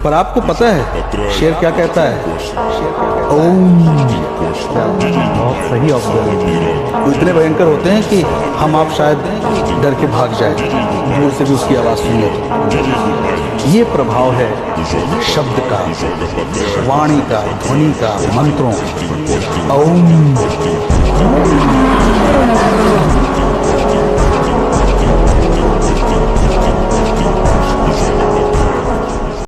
पर आपको पता है शेर क्या कहता है? ओम। बहुत सही ऑब्जर्वेशन। वो इतने भयंकर होते हैं कि हम आप शायद डर के भाग जाए दूर से भी उसकी आवाज सुने तो। ये प्रभाव है शब्द का, वाणी का, ध्वनि का, मंत्रों का। ओम।